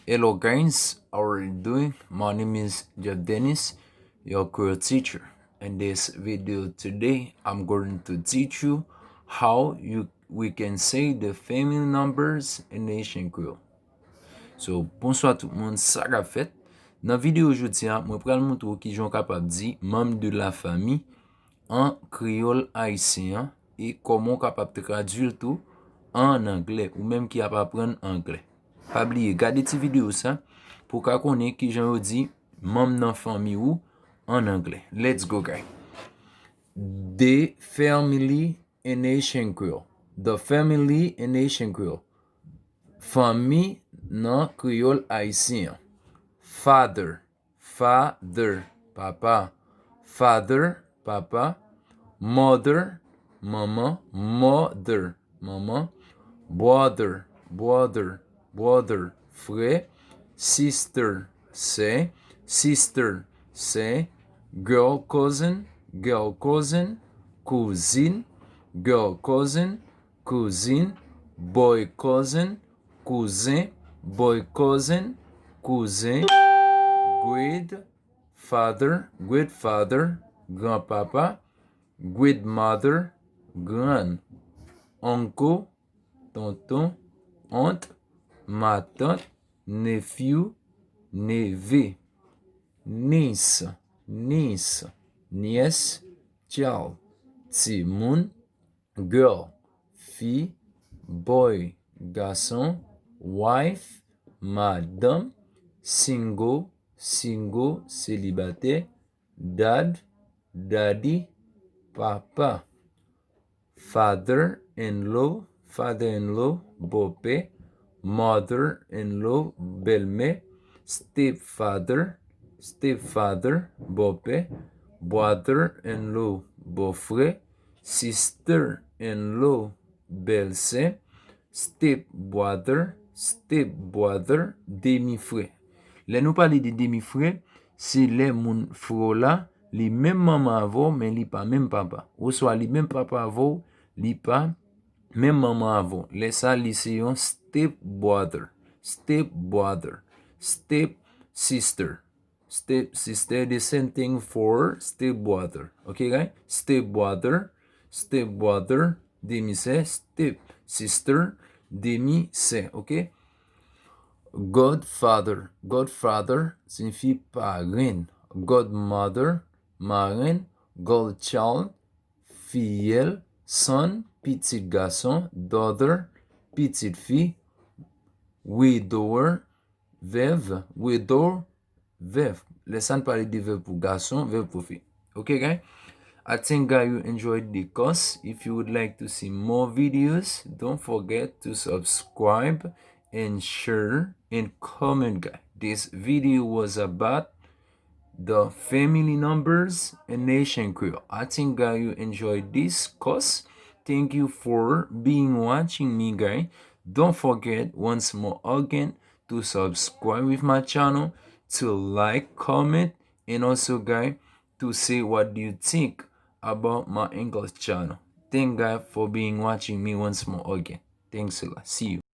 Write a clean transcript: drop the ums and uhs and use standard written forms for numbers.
Hello guys, how are you doing? My name is Jeff Dennis, your Creole teacher. In this video today, I'm going to teach you how we can say the family numbers in Haitian Creole. So, bonsoir tout le monde, ça qu'a fait. Dans la vidéo aujourd'hui, je vais vous montrer qui sont capables de dire membres de la famille en créole haïtien et comment capable de traduire tout en anglais ou même qui a pas apprendre anglais. Pas oublier, regardez cette vidéo ça pour qu'on connaisse qui j'en dit membre dans famille ou en anglais. Let's go guys. The family in Haitian Creole. The family in Haitian Creole. Famille dans créole haïtien. Father, father, papa. Father, papa. Mother, maman. Mother, maman. Brother, brother, brother, frère. Sister, c'est. Sister, c'est. Girl cousin, girl cousin. Cousine, girl cousin, cousine. Boy cousin, cousin. Boy cousin, cousin. Great father, grandpapa. Great mother, grand. Uncle, tonton, aunt, ma tante, nephew, neveu, niece, niece, child, timoun, girl, fille, boy, garçon, wife, madame, single, célibataire, dad, daddy, papa. Father-in-law, beau-père. Mother-in-law, belle-mère. Stepfather, beau-père. Brother-in-law, beau-frère. Sister-in-law, belle-sœur. Stepbrother, demi-frère. Là nous parler de demi-frère, c'est les moun frère là, li même maman avant mais li pas même papa. Ou soit li même papa avant, li pas même maman avant. Les ça li c'est un step brother, step sister. Step sister, the same thing for step brother. Okay guys? Step brother, demi-sœur, step sister, demi-sœur. Okay? Godfather signifie parrain. Godmother, marraine. Godchild, filleule. Son, petit garçon. Daughter, petite fille. Widower, veuve. Laissez parler de veuve pour garçon, veuve pour fille. Okay, guys? I think guys you enjoyed the course. If you would like to see more videos, don't forget to subscribe and share and comment guys. This video was about the family numbers in Haitian Creole. I think guys you enjoyed this course. Thank you for watching me guys. Don't forget once more again to subscribe with my channel, to like, comment, and also guys to say what do you think about my English channel. Thank God for watching me once more again. Thanks a lot. See you.